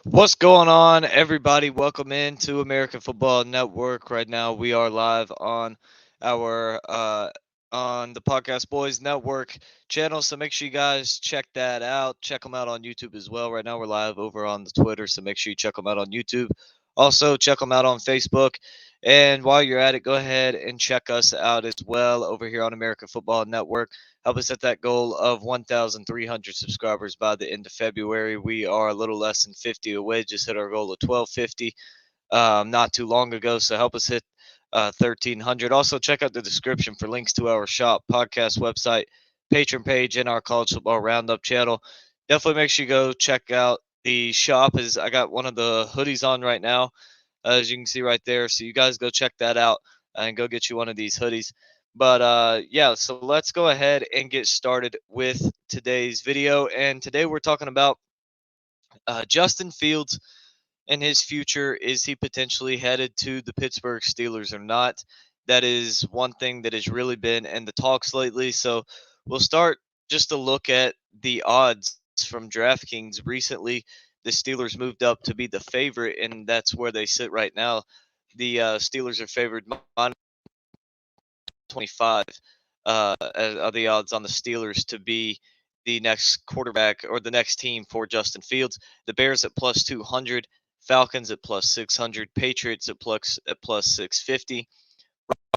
What's going on, everybody? Welcome into American Football Network. Right now, we are live our on the Podcast Boys Network channel. So make sure you guys check that out. Check them out on YouTube as well. Right now, we're live over on the Twitter, so make sure you check them out on YouTube. Also, check them out on Facebook. And while you're at it, go ahead and check us out as well over here on American Football Network. Help us set that goal of 1,300 subscribers by the end of February. We are a little less than 50 away. Just hit our goal of 1,250 not too long ago. So help us hit 1,300. Also, check out the description for links to our shop, podcast website, patron page, and our college football roundup channel. Definitely make sure you go check out the shop. Is I got one of the hoodies on right now, as you can see right there. So you guys go check that out and go get you one of these hoodies. But yeah, so let's go ahead and get started with today's video. And today we're talking about Justin Fields and his future. Is he potentially headed to the Pittsburgh Steelers or not? That is one thing that has really been in the talks lately. So we'll start just to look at the odds from DraftKings. Recently, the Steelers moved up to be the favorite, and that's where they sit right now. The Steelers are favored minus 25 are the odds on the Steelers to be the next quarterback or the next team for Justin Fields. The Bears at plus 200, Falcons at plus 600, Patriots at plus 650,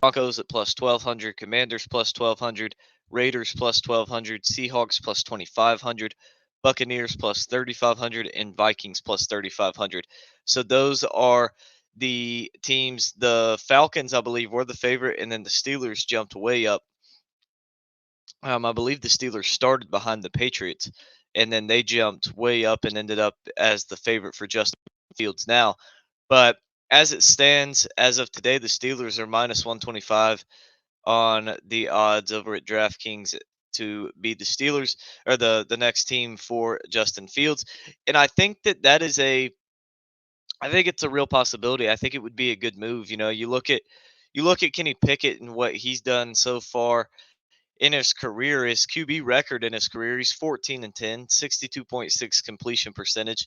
Broncos at plus 1200, Commanders plus 1200, Raiders plus 1200, Seahawks plus 2500, Buccaneers plus 3500, and Vikings plus 3500. So those are the teams. The Falcons, I believe, were the favorite, and then the Steelers jumped way up. I believe the Steelers started behind the Patriots, and then they jumped way up and ended up as the favorite for Justin Fields now. But as it stands, as of today, the Steelers are minus 125 on the odds over at DraftKings to be the Steelers or the next team for Justin Fields. And I think it's a real possibility. I think it would be a good move. You look at Kenny Pickett and what he's done so far in his career. His QB record in his career, he's 14 and 10, 62.6 completion percentage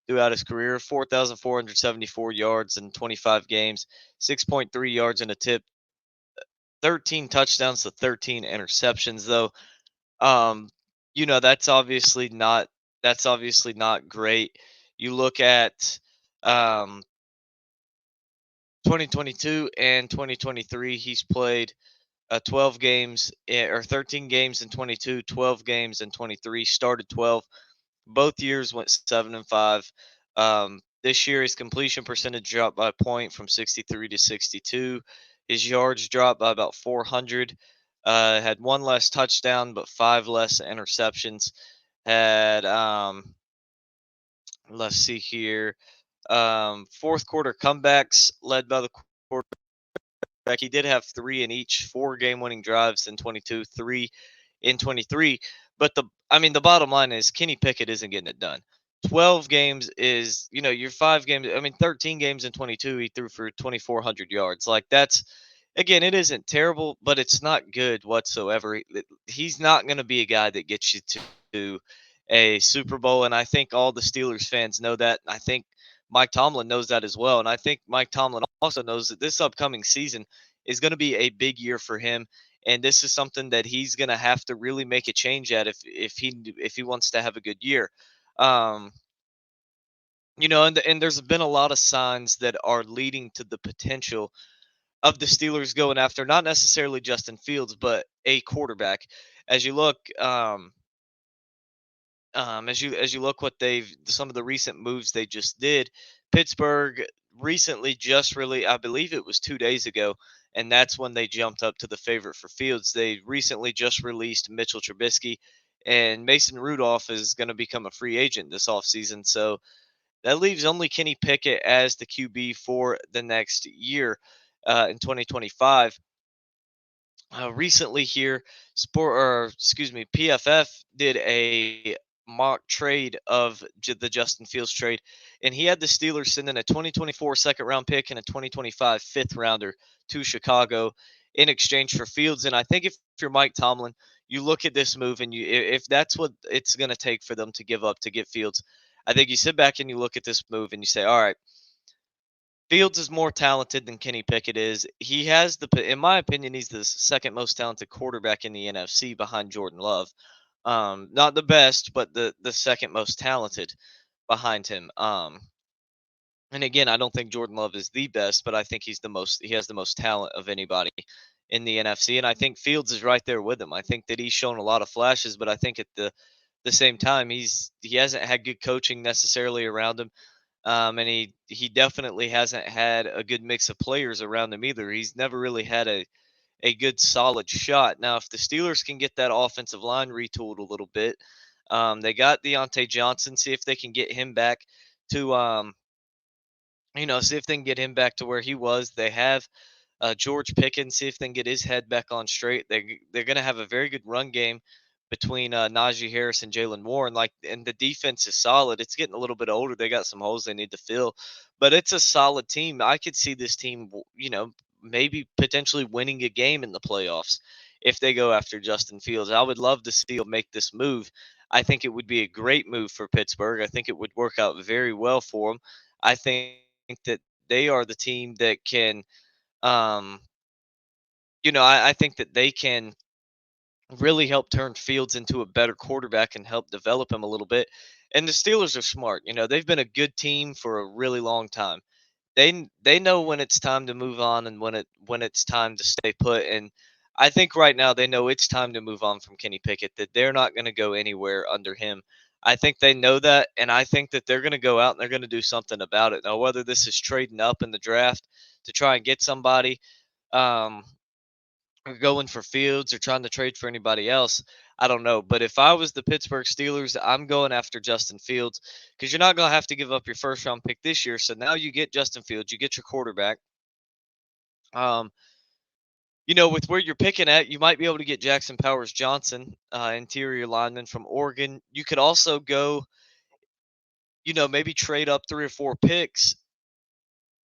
throughout his career, 4,474 yards in 25 games, 6.3 yards in a tip, 13 touchdowns to 13 interceptions though. Um that's obviously not great. You look at um 2022 and 2023, he's played 12 games or 13 games in 22, 12 games in 23, started 12. Both years went 7-5. This year, his completion percentage dropped by a point from 63 to 62. His yards dropped by about 400. Had one less touchdown, but five less interceptions. Had let's see here, fourth quarter comebacks led by the quarterback. He did have three in each, four game-winning drives in 22, three in 23. But the bottom line is Kenny Pickett isn't getting it done. 12 games is, your 5 games. 13 games in 22, he threw for 2,400 yards. Like that's, again, it isn't terrible, but it's not good whatsoever. He's not going to be a guy that gets you to a Super Bowl, and I think all the Steelers fans know that. I think Mike Tomlin knows that as well, and I think Mike Tomlin also knows that this upcoming season is going to be a big year for him, and this is something that he's going to have to really make a change at if he wants to have a good year. Um, and there's been a lot of signs that are leading to the potential of the Steelers going after not necessarily Justin Fields, but a quarterback. As you look, as you look what they've some of the recent moves they just did. Pittsburgh recently just really, I believe it was 2 days ago, and that's when they jumped up to the favorite for Fields. They recently just released Mitchell Trubisky, and Mason Rudolph is going to become a free agent this offseason. So that leaves only Kenny Pickett as the QB for the next year in 2025. Recently here, PFF did a mock trade of the Justin Fields trade, and he had the Steelers sending a 2024 second round pick and a 2025 fifth rounder to Chicago in exchange for Fields. And I think if you're Mike Tomlin, you look at this move and if that's what it's going to take for them to give up to get Fields, I think you sit back and you look at this move and you say, all right, Fields is more talented than Kenny Pickett is. He has in my opinion, he's the second most talented quarterback in the NFC behind Jordan Love. Not the best, but the second most talented behind him. And again, I don't think Jordan Love is the best, but I think he has the most talent of anybody in the NFC. And I think Fields is right there with him. I think that he's shown a lot of flashes, but I think at the same time, he hasn't had good coaching necessarily around him. And he definitely hasn't had a good mix of players around him either. He's never really had a good solid shot. Now, if the Steelers can get that offensive line retooled a little bit, they got Deontay Johnson. See if they can get him back to see if they can get him back to where he was. They have George Pickens, see if they can get his head back on straight. They're going to have a very good run game between Najee Harris and Jalen Warren. And the defense is solid. It's getting a little bit older. They got some holes they need to fill, but it's a solid team. I could see this team, maybe potentially winning a game in the playoffs if they go after Justin Fields. I would love to see them make this move. I think it would be a great move for Pittsburgh. I think it would work out very well for them. I think that they are the team that can, um, I think that they can really help turn Fields into a better quarterback and help develop him a little bit. And the Steelers are smart. They've been a good team for a really long time. They know when it's time to move on and when it's time to stay put. And I think right now they know it's time to move on from Kenny Pickett. That they're not going to go anywhere under him. I think they know that, and I think that they're going to go out and they're going to do something about it. Now, whether this is trading up in the draft to try and get somebody, um, or going for Fields or trying to trade for anybody else, I don't know. But if I was the Pittsburgh Steelers, I'm going after Justin Fields because you're not going to have to give up your first round pick this year. So now you get Justin Fields, you get your quarterback. Um, with where you're picking at, you might be able to get Jackson Powers Johnson, interior lineman from Oregon. You could also go, maybe trade up 3 or 4 picks.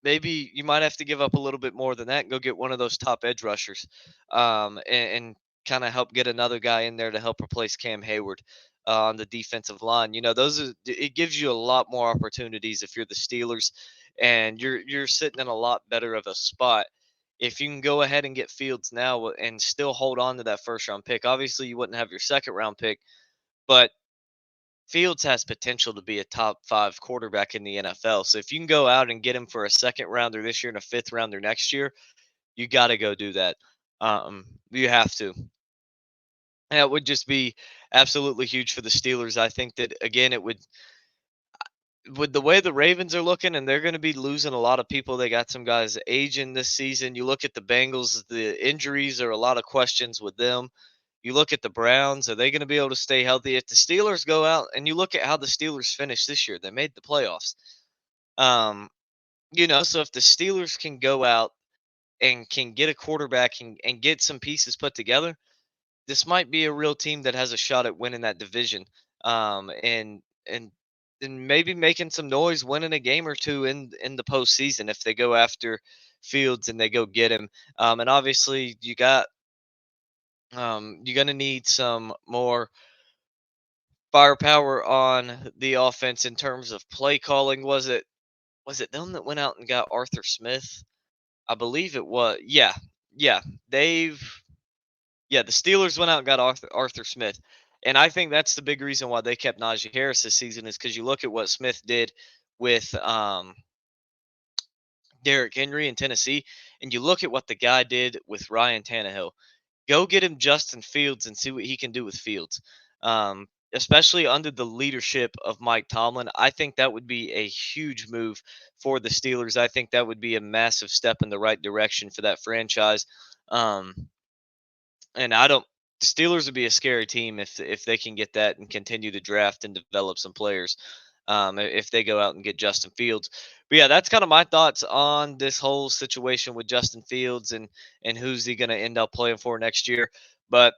Maybe you might have to give up a little bit more than that and go get one of those top edge rushers, and kind of help get another guy in there to help replace Cam Hayward on the defensive line. It gives you a lot more opportunities if you're the Steelers, and you're sitting in a lot better of a spot if you can go ahead and get Fields now and still hold on to that first round pick. Obviously, you wouldn't have your second round pick, but Fields has potential to be a top 5 quarterback in the NFL. So if you can go out and get him for a second rounder this year and a fifth rounder next year, you got to go do that. You have to. And it would just be absolutely huge for the Steelers. I think that again, it would, with the way the Ravens are looking, and they're going to be losing a lot of people. They got some guys aging this season. You look at the Bengals, the injuries are a lot of questions with them. You look at the Browns, are they going to be able to stay healthy? If the Steelers go out and you look at how the Steelers finished this year, they made the playoffs. Um, so if the Steelers can go out and can get a quarterback and get some pieces put together, this might be a real team that has a shot at winning that division. And and maybe making some noise, winning a game or two in the postseason if they go after Fields and they go get him. And obviously you're gonna need some more firepower on the offense in terms of play calling. Was it them that went out and got Arthur Smith? I believe it was. Yeah, yeah. They've the Steelers went out and got Arthur Smith, and I think that's the big reason why they kept Najee Harris this season is because you look at what Smith did with Derrick Henry in Tennessee, and you look at what the guy did with Ryan Tannehill. Go get him Justin Fields and see what he can do with Fields. Especially under the leadership of Mike Tomlin. I think that would be a huge move for the Steelers. I think that would be a massive step in the right direction for that franchise. And I don't the Steelers would be a scary team if they can get that and continue to draft and develop some players. If they go out and get Justin Fields. But yeah, that's kind of my thoughts on this whole situation with Justin Fields and who's he going to end up playing for next year. But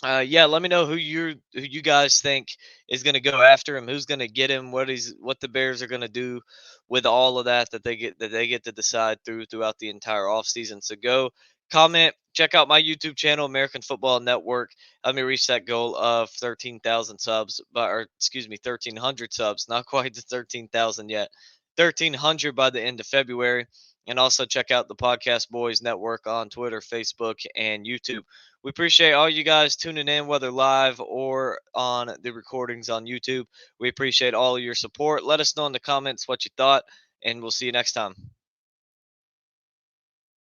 yeah, let me know who you guys think is going to go after him, who's going to get him, what the Bears are going to do with all of that they get to decide throughout the entire offseason. So go comment, check out my YouTube channel, American Football Network. Let me reach that goal of 13,000 subs, or excuse me, 1,300 subs. Not quite to 13,000 yet. 1,300 by the end of February. And also check out the Podcast Boys Network on Twitter, Facebook, and YouTube. We appreciate all you guys tuning in, whether live or on the recordings on YouTube. We appreciate all of your support. Let us know in the comments what you thought, and we'll see you next time.